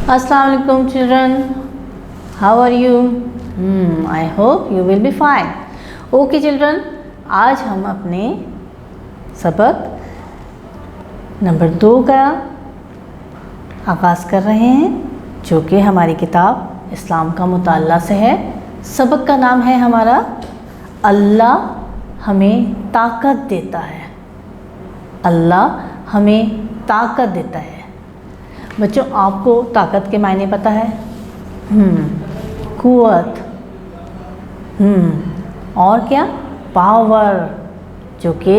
Assalamu alaikum children. How are you? I hope you will be fine. Okay children, आज हम अपने सबक number 2 का आगाज़ कर रहे हैं, जो कि हमारी किताब इस्लाम का मुताल्ला से है। सबक का नाम है हमारा अल्लाह हमें ताकत देता है। अल्लाह हमें ताकत देता है। बच्चों, आपको ताकत के मायने पता है? कुव्वत, और क्या? पावर, जो कि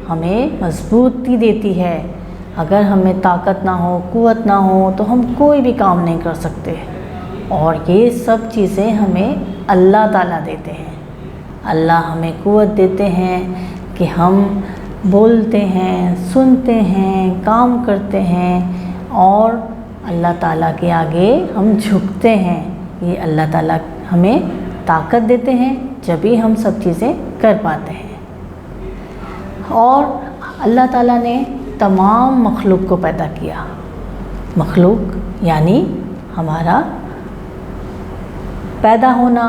हमें मजबूती देती है। अगर हमें ताकत ना हो, कुव्वत ना हो, तो हम कोई भी काम नहीं कर सकते। और ये सब चीज़ें हमें अल्लाह ताला देते हैं। अल्लाह हमें कुव्वत देते हैं कि हम बोलते हैं, सुनते हैं, काम करते हैं और अल्लाह ताला के आगे हम झुकते हैं। ये अल्लाह ताला हमें ताकत देते हैं, जब भी हम सब चीज़ें कर पाते हैं। और अल्लाह ताला ने तमाम मखलूक को पैदा किया। मखलूक यानी हमारा पैदा होना,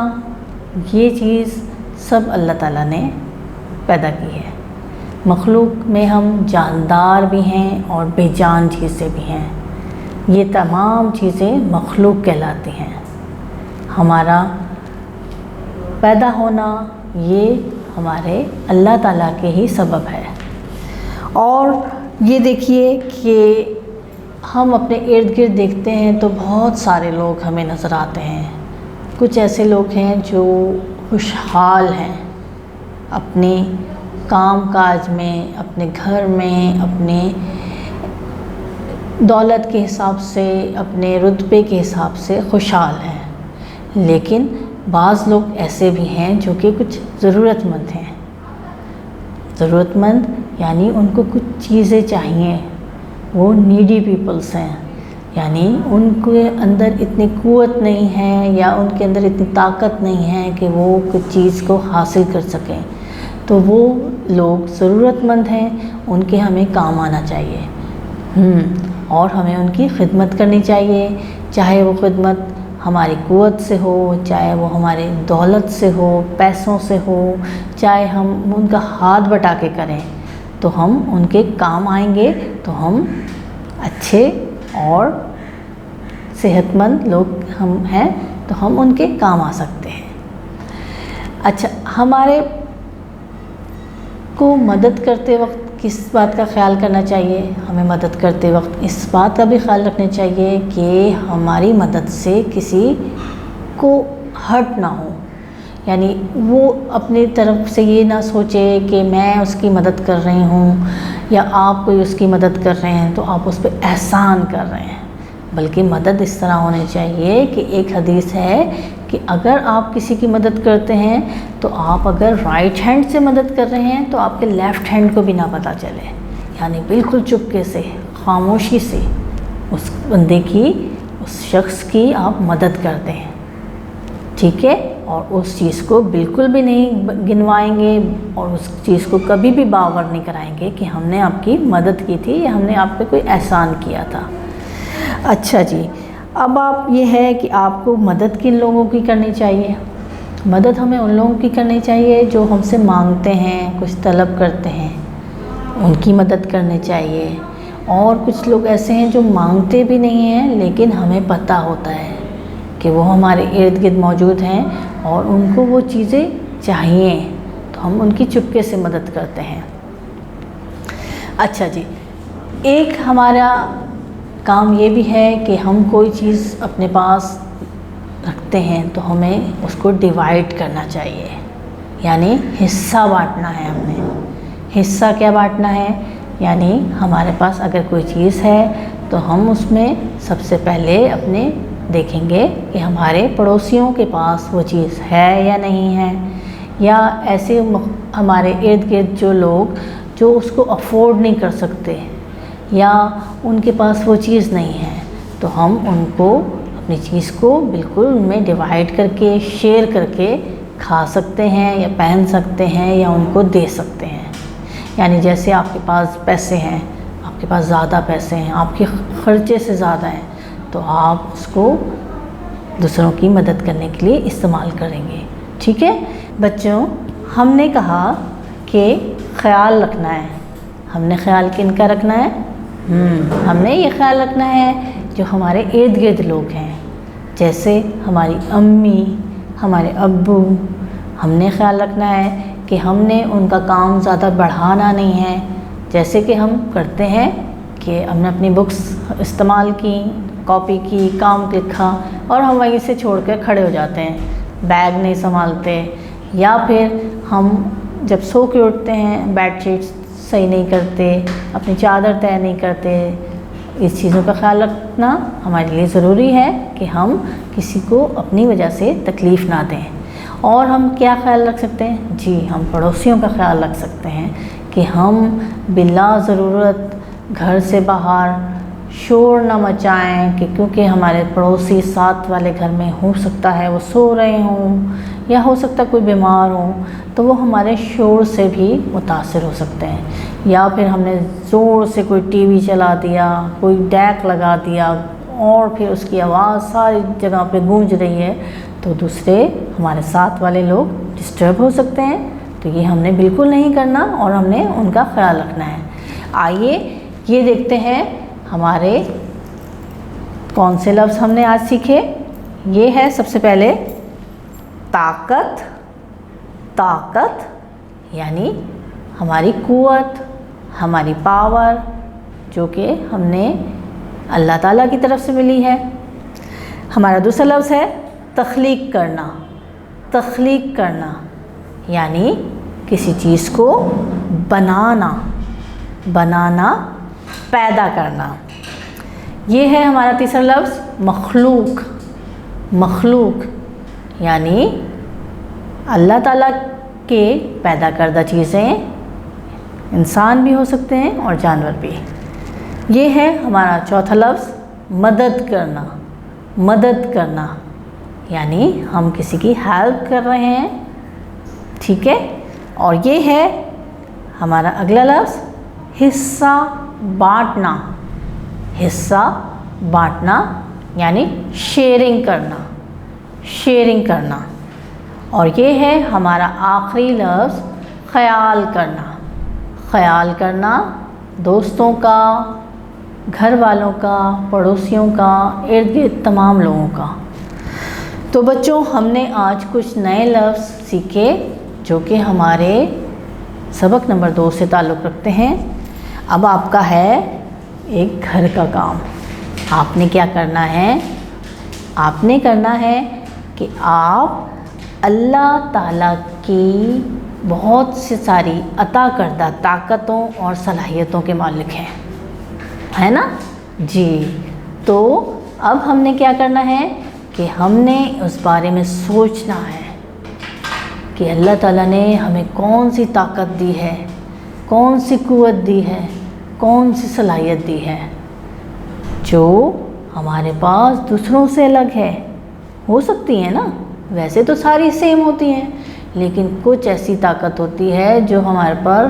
ये चीज़ सब अल्लाह ताला ने पैदा की है। मखलूक में हम जानदार भी हैं और बेजान चीज़ें भी हैं। ये तमाम चीज़ें मखलूक कहलाती हैं। हमारा पैदा होना ये हमारे अल्लाह ताला के ही सबब है। और ये देखिए कि हम अपने इर्द गिर्द देखते हैं तो बहुत सारे लोग हमें नज़र आते हैं। कुछ ऐसे लोग हैं जो खुशहाल हैं अपने काम काज में, अपने घर में, अपने दौलत के हिसाब से, अपने रुतबे के हिसाब से खुशहाल हैं। लेकिन बाज़ लोग ऐसे भी हैं जो कि कुछ ज़रूरतमंद हैं। ज़रूरतमंद यानी उनको कुछ चीज़ें चाहिए, वो नीडी पीपल्स हैं। यानी उनके अंदर इतनी क़ुव्वत नहीं है या उनके अंदर इतनी ताकत नहीं है कि वो कुछ चीज़ को हासिल कर सकें। तो वो लोग ज़रूरतमंद हैं, उनके हमें काम आना चाहिए। और हमें उनकी खिदमत करनी चाहिए, चाहे वो खिदमत हमारी क़ुव्वत से हो, चाहे वो हमारे दौलत से हो, पैसों से हो, चाहे हम उनका हाथ बटा के करें, तो हम उनके काम आएंगे। तो हम अच्छे और सेहतमंद लोग हम हैं, तो हम उनके काम आ सकते हैं। अच्छा, हमारे को मदद करते वक्त किस बात का ख्याल करना चाहिए? हमें मदद करते वक्त इस बात का भी ख्याल रखना चाहिए कि हमारी मदद से किसी को हर्ट ना हो। यानी वो अपनी तरफ से ये ना सोचे कि मैं उसकी मदद कर रही हूँ या आप कोई उसकी मदद कर रहे हैं तो आप उस पर एहसान कर रहे हैं। बल्कि मदद इस तरह होनी चाहिए कि एक हदीस है कि अगर आप किसी की मदद करते हैं तो आप अगर राइट हैंड से मदद कर रहे हैं तो आपके लेफ़्ट हैंड को भी ना पता चले। यानी बिल्कुल चुपके से, खामोशी से उस बंदे की, उस शख्स की आप मदद करते हैं, ठीक है? और उस चीज़ को बिल्कुल भी नहीं गिनवाएंगे और उस चीज़ को कभी भी बावर नहीं कराएंगे कि हमने आपकी मदद की थी या हमने आप पे कोई एहसान किया था। अच्छा जी, अब आप ये है कि आपको मदद किन लोगों की करनी चाहिए? मदद हमें उन लोगों की करनी चाहिए जो हमसे मांगते हैं, कुछ तलब करते हैं, उनकी मदद करनी चाहिए। और कुछ लोग ऐसे हैं जो मांगते भी नहीं हैं लेकिन हमें पता होता है कि वो हमारे इर्द गिर्द मौजूद हैं और उनको वो चीज़ें चाहिए, तो हम उनकी चुपके से मदद करते हैं। अच्छा जी, एक हमारा काम ये भी है कि हम कोई चीज़ अपने पास रखते हैं तो हमें उसको डिवाइड करना चाहिए। यानी हिस्सा बांटना है हमें। हिस्सा क्या बांटना है? यानी हमारे पास अगर कोई चीज़ है तो हम उसमें सबसे पहले अपने देखेंगे कि हमारे पड़ोसियों के पास वो चीज़ है या नहीं है, या ऐसे हमारे इर्द गिर्द जो लोग जो उसको अफोर्ड नहीं कर सकते या उनके पास वो चीज़ नहीं है, तो हम उनको अपनी चीज़ को बिल्कुल उनमें डिवाइड करके, शेयर करके खा सकते हैं या पहन सकते हैं या उनको दे सकते हैं। यानी जैसे आपके पास पैसे हैं, आपके पास ज़्यादा पैसे हैं, आपके ख़र्चे से ज़्यादा हैं, تو آپ اس کو دوسروں کی مدد کرنے کے لیے استعمال کریں گے. ٹھیک ہے بچوں، ہم نے کہا کہ خیال رکھنا ہے. ہم نے خیال کن کا رکھنا ہے؟ ہم نے یہ خیال رکھنا ہے جو ہمارے ارد گرد لوگ ہیں، جیسے ہماری امی، ہمارے ابو. ہم نے خیال رکھنا ہے کہ ہم نے ان کا کام زیادہ بڑھانا نہیں ہے، جیسے کہ ہم کرتے ہیں کہ ہم نے اپنی بکس استعمال کی، کاپی کی، کام لکھا اور ہم وہیں سے چھوڑ کر کھڑے ہو جاتے ہیں، بیگ نہیں سنبھالتے، یا پھر ہم جب سو کے اٹھتے ہیں بیڈ شیٹس صحیح نہیں کرتے، اپنی چادر طے نہیں کرتے. اس چیزوں کا خیال رکھنا ہمارے لیے ضروری ہے کہ ہم کسی کو اپنی وجہ سے تکلیف نہ دیں. اور ہم کیا خیال رکھ سکتے ہیں؟ جی، ہم پڑوسیوں کا خیال رکھ سکتے ہیں کہ ہم بلا ضرورت گھر سے باہر شور نہ مچائیں، کہ کیونکہ ہمارے پڑوسی ساتھ والے گھر میں ہو سکتا ہے وہ سو رہے ہوں، یا ہو سکتا ہے کوئی بیمار ہوں، تو وہ ہمارے شور سے بھی متاثر ہو سکتے ہیں. یا پھر ہم نے زور سے کوئی ٹی وی چلا دیا، کوئی ڈیک لگا دیا اور پھر اس کی آواز ساری جگہ پہ گونج رہی ہے، تو دوسرے ہمارے ساتھ والے لوگ ڈسٹرب ہو سکتے ہیں. تو یہ ہم نے بالکل نہیں کرنا اور ہم نے ان کا خیال رکھنا ہے. آئیے یہ دیکھتے ہیں ہمارے کون سے لفظ ہم نے آج سیکھے. یہ ہے سب سے پہلے طاقت. طاقت یعنی ہماری قوت، ہماری پاور، جو کہ ہم نے اللہ تعالیٰ کی طرف سے ملی ہے. ہمارا دوسرا لفظ ہے تخلیق کرنا. تخلیق کرنا یعنی کسی چیز کو بنانا، بنانا، پیدا کرنا. یہ ہے ہمارا تیسرا لفظ مخلوق. مخلوق یعنی اللہ تعالیٰ کے پیدا کردہ چیزیں، انسان بھی ہو سکتے ہیں اور جانور بھی. یہ ہے ہمارا چوتھا لفظ مدد کرنا. مدد کرنا یعنی ہم کسی کی ہیلپ کر رہے ہیں. ٹھیک ہے. اور یہ ہے ہمارا اگلا لفظ حصہ بانٹنا. حصہ بانٹنا یعنی شیئرنگ کرنا. شیئرنگ کرنا. اور یہ ہے ہمارا آخری لفظ خیال کرنا. خیال کرنا دوستوں کا، گھر والوں کا، پڑوسیوں کا، ارد گرد تمام لوگوں کا. تو بچوں، ہم نے آج کچھ نئے لفظ سیکھے جو کہ ہمارے سبق نمبر 2 سے تعلق رکھتے ہیں. اب آپ کا ہے ایک گھر کا کام. آپ نے کیا کرنا ہے؟ آپ نے کرنا ہے کہ آپ اللہ تعالیٰ کی بہت سی ساری عطا کردہ طاقتوں اور صلاحیتوں کے مالک ہیں، ہے نا؟ جی. تو اب ہم نے کیا کرنا ہے کہ ہم نے اس بارے میں سوچنا ہے کہ اللہ تعالیٰ نے ہمیں کون سی طاقت دی ہے، کون سی قوت دی ہے، کون سی صلاحیت دی ہے جو ہمارے پاس دوسروں سے الگ ہے. ہو سکتی ہیں نا، ویسے تو ساری سیم ہوتی ہیں، لیکن کچھ ایسی طاقت ہوتی ہے جو ہمارے پر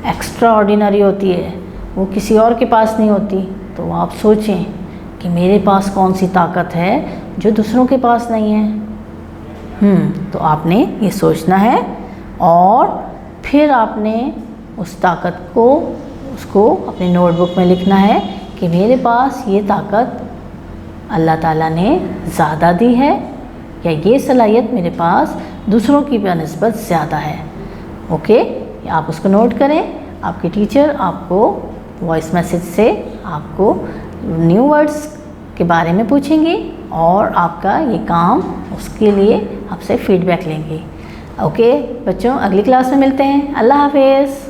ایکسٹرا آرڈینری ہوتی ہے، وہ کسی اور کے پاس نہیں ہوتی. تو آپ سوچیں کہ میرے پاس کون سی طاقت ہے جو دوسروں کے پاس نہیں ہے. تو آپ نے یہ سوچنا ہے اور پھر آپ نے اس طاقت کو، اس کو اپنے نوٹ بک میں لکھنا ہے کہ میرے پاس یہ طاقت اللہ تعالیٰ نے زیادہ دی ہے، یا یہ صلاحیت میرے پاس دوسروں کی بنسبت زیادہ ہے. اوکے، آپ اس کو نوٹ کریں. آپ کے ٹیچر آپ کو وائس میسیج سے آپ کو نیو ورڈز کے بارے میں پوچھیں گے اور آپ کا یہ کام اس کے لیے آپ سے فیڈ بیک لیں گے. اوکے بچوں، اگلی کلاس میں ملتے ہیں. اللہ حافظ.